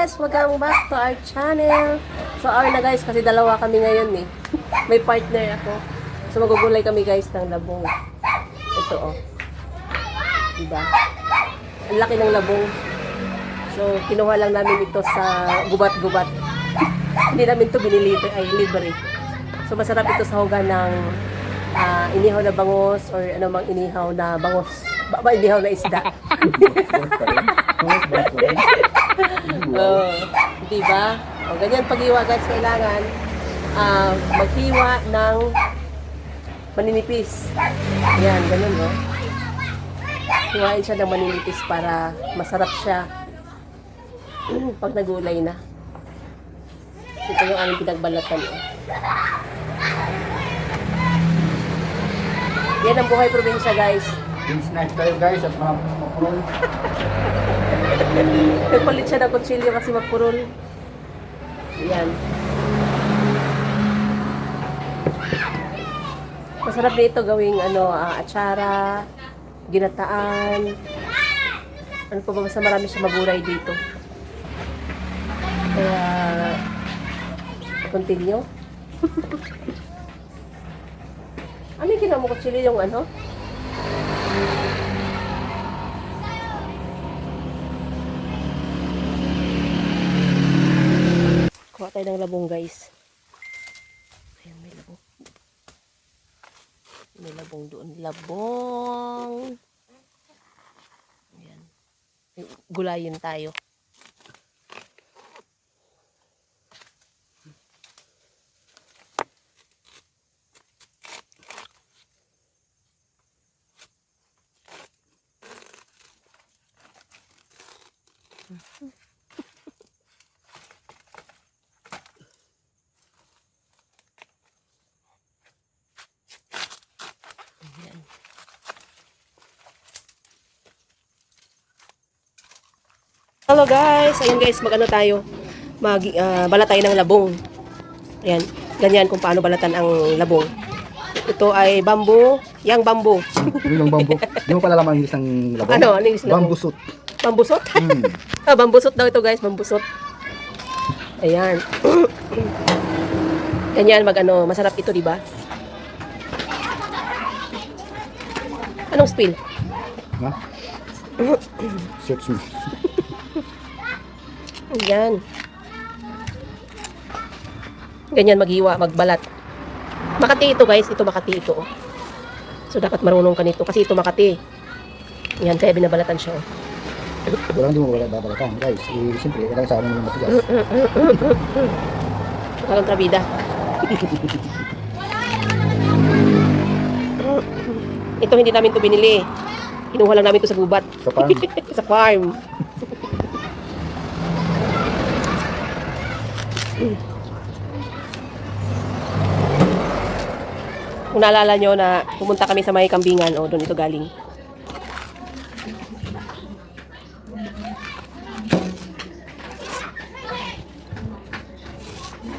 guys! Welcome back to our channel. So our na guys, kasi dalawa kami ngayon eh. May partner ako. So magugulay kami guys ng labong. Ito oh. Diba? Ang laki ng labong. So kinuha lang namin ito sa gubat-gubat. Hindi namin ito binili, ay libre. So masarap ito sa hugan ng inihaw na bangos or anumang inihaw na bangos. Inihaw na isda. Oh, diba? O, ganyan paghiwa guys, kailangan maghiwa ng maninipis. Yan, ganun no. Hiwain siya ng maninipis para masarap siya pag nagulay na. Ito yung aming pinagbalatan eh. Yan ang buhay probinsya guys. Snack tayo guys at mapurol. Nagpalit siya ng kutsilyo kasi mapurol. Yan. Masarap dito gawing atsara, ginataan. Ano pa ba, basta marami siya maguray dito. Kaya continue. Ano yung ginawa mo kutsilyo yung ano? Kuha tayo ng labong guys. Ayan, may labong. May labong doon. Labong. Ayan. Gulayin tayo. Ayan. Hello guys, ayun guys, tayo. Balat tayo ng labong. Ayan, ganyan kung paano balatan ang labong. Ito ay bamboo, yang bamboo. Yung bambu. Hindi mo pala lamang yung isang labong. Ano yung isang labong? Bambusot. Bambusot? Bambusot daw ito guys, bambusot. Ayan. Ganyan masarap ito, di ba? Anong spill? Ha? Search me. Ayan. Ganyan maghiwa, magbalat. Makati ito guys, ito Makati ito. Oh. So dapat marunong ka nito kasi ito Makati. Yan, kaya binabalatan siya. Oh. Walang di mo babalatan guys. Siyempre, ilang sa amin yung matigas. Walang trabida. Ito hindi namin to binili. Kinuha lang namin to sa gubat. Sa farm. Sa farm. Kung naalala nyo na pumunta kami sa may kambingan, o doon ito galing.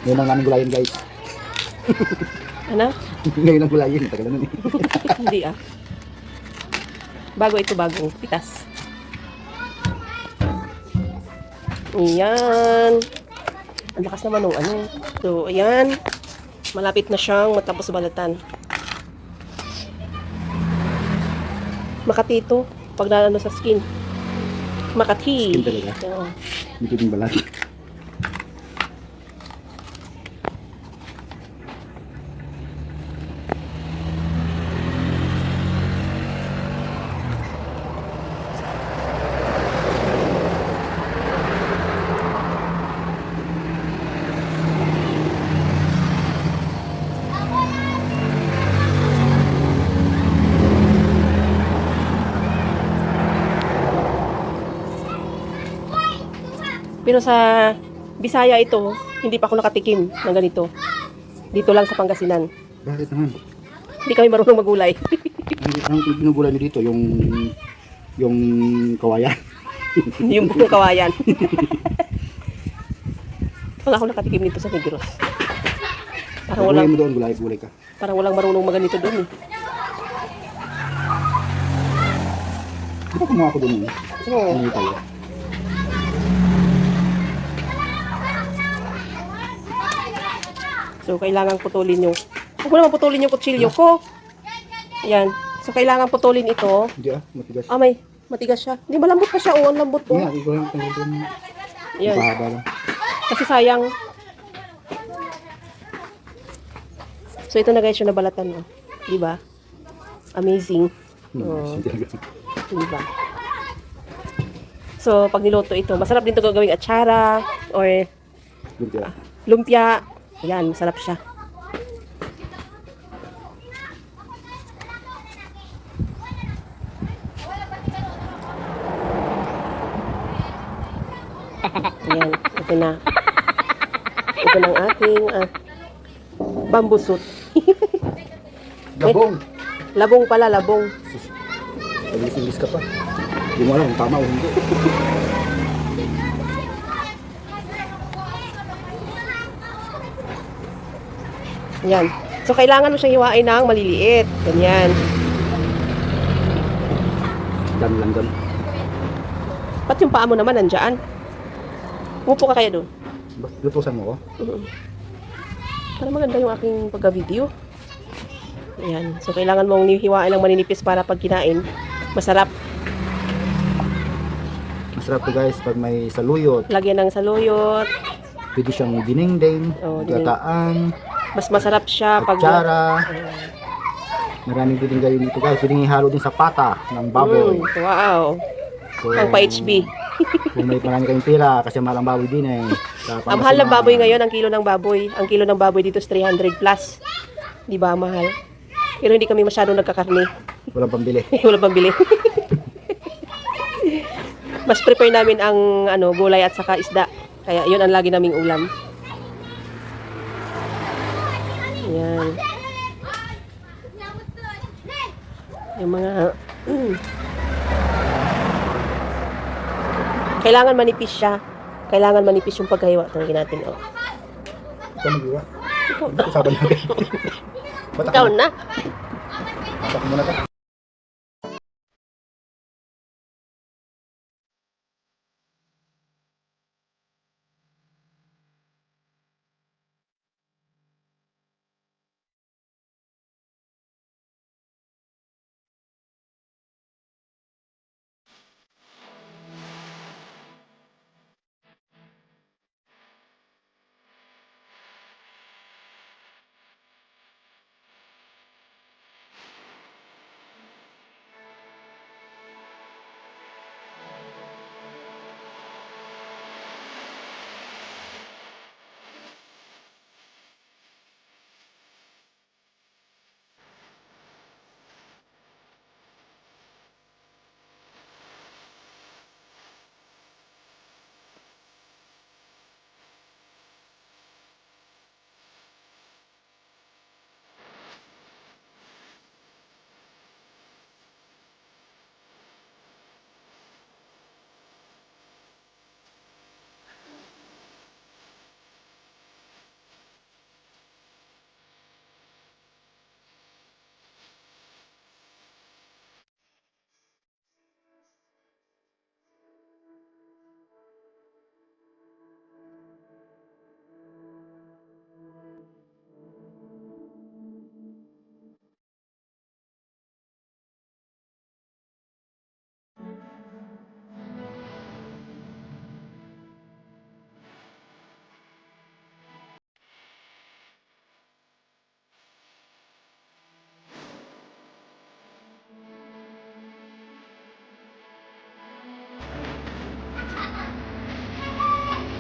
Ngayon lang namin gulayin guys. Ano? Ngayon lang gulayin. Tagal na nun eh. Hindi ah. Bago ito, bagong pitas. Ayan. Ang lakas naman ng ano. So, ayan. Malapit na siyang matapos balatan. Makati ito. Pag nalano sa skin. Makati. Skin talaga. Oo. Hindi pwedeng balat. Pero sa Bisaya ito, hindi pa ako nakatikim ng ganito. Dito lang sa Pangasinan. Bakit naman? Hindi kami marunong magulay. Ang ginugulay nyo dito, yung kawayan. Yung buong kawayan. Wala ako nakatikim nito sa Negros. Parang Gulay walang, mo doon, gulay ka. parang walang marunong maganito doon eh. Di ba kumuha ko doon eh? Oo. Hindi tayo. So, kailangan putulin yung... Huwag mo naman putulin yung kutsilyo ko. Ayan. So, kailangan putulin ito. Hindi matigas. May matigas siya. Hindi, malambot pa siya. Ang lambot po. Hindi ikaw yung tanggalin. Ayan. Mahaba lang. Kasi sayang. So, ito na guys yung nabalatan mo. Diba? Amazing. Diba? So, pag niluto ito, masarap din ito gagawing atsara or lumpia. Ayan, masarap siya. Ayan, ito na. Ito na ang aking bamboo suit. Labong! Labong pala, labong. Pag-ilis ka pa. Hindi mo alam kung tama o hindi. Ayan. So, kailangan mo siyang hiwain ng maliliit. Ganyan. Dami lang doon. Ba't yung paa mo naman nandyan? Umupo ka kaya doon? Lutusan mo ko? Para maganda yung aking pagka-video. Ayan. So, kailangan mong hiwain ng maninipis para pag kinain, masarap. Masarap to guys pag may saluyot. Lagyan ng saluyot. Pwede siyang dinengdeng, gataan, Mas masarap siya pag... atsara. Maraming pwedeng gawin dito guys. Pwedeng ihalo din sa pata ng baboy. Wow. So, Ang pa-HB. Kung may marami kayong pira, kasi mahal ang baboy din eh. Ang mahal ng baboy ngayon, ang kilo ng baboy. Ang kilo ng baboy dito is 300 plus. Di ba, mahal? Pero hindi kami masyadong nagkakarne. Walang pambili. Walang pambili. Mas prepare namin ang gulay at saka isda. Kaya yun ang lagi naming ulam. Ayan. Yung mga... Kailangan manipis siya. Kailangan manipis yung pagkahiwa. Tangin natin, oh. Ikaw mag-iwa. Ito saban natin. Ikaw na. Batak muna ka.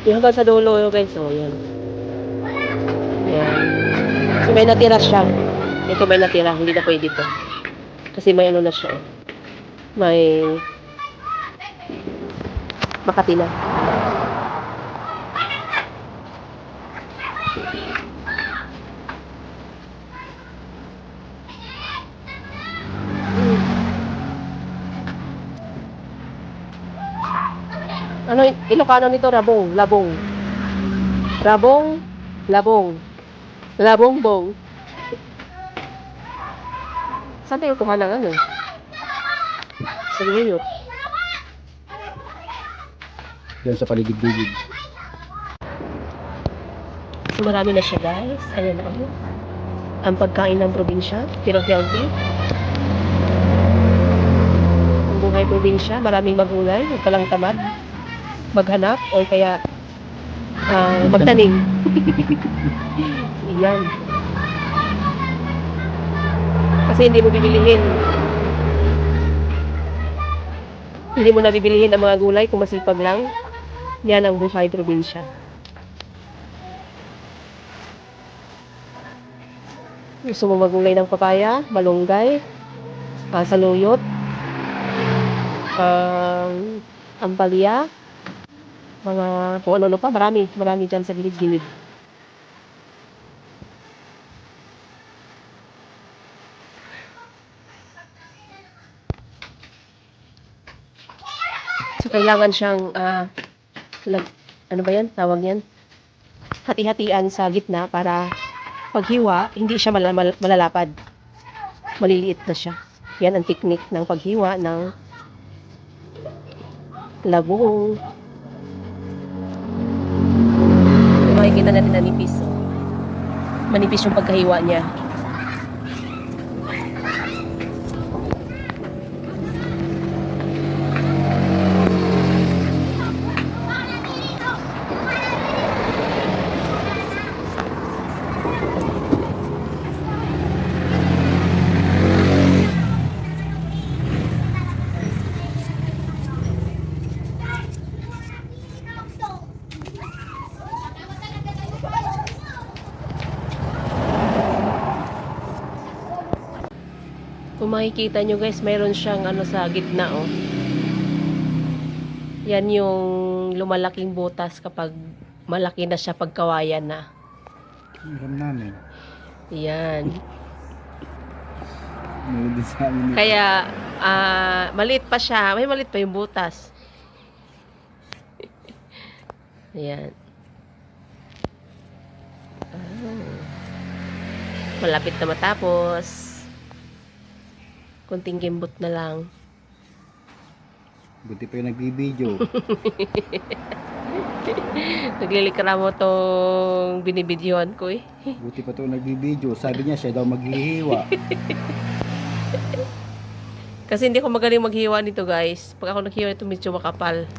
Yung hanggang sa dulo, guys, oh, yan. Yan. So, may natira siya. Ito may natira, hindi na pwede to. Kasi may na siya, oh. May Makati na. Ano, Ilocano nito? Rabong. Labong. Rabong. Labong. Labong-bong. Saan tayo kuha ng ano? Sa New York. Yan sa paligid-ligid. So marami na siya guys. Ayan o. Ang pagkain ng probinsya. Pero healthy. Ang buhay probinsya. Maraming magulay. Huwag ka lang tamad. Maghanap. O kaya magtanim. Ayan. Kasi hindi mo bibilihin. Hindi mo na bibilihin ang mga gulay kung masipag lang. Yan ang buhay probinsya. Gusto mo magulay ng papaya, malunggay, saluyot, ampalaya, mga kung ano pa, marami dyan sa gilid-gilid. So, kailangan siyang, ano ba yan? Tawag yan? Hati-hatian sa gitna para paghiwa, hindi siya malalapad. Maliliit na siya. Yan ang technique ng paghiwa ng labong. Makikita natin na nipis. Manipis yung pagkahiwa niya. Kung makikita nyo guys, mayroon siyang ano sa gitna oh. Yan yung lumalaking butas kapag malaki na siya pagkawayan na. Alam namin. Yan. Meron din sa amin. Kaya maliit pa siya. May maliit pa yung butas. Ayan. Malapit na matapos. Kunting gimbot na lang. Buti pa yung nagbibideo. Naglilikra mo tong binibidyohan ko eh. Buti pa ito nagbibideo. Sabi niya siya daw maghihiwa. Kasi hindi ko magaling maghiwa nito guys. Pag ako naghiwa nito medyo makapal.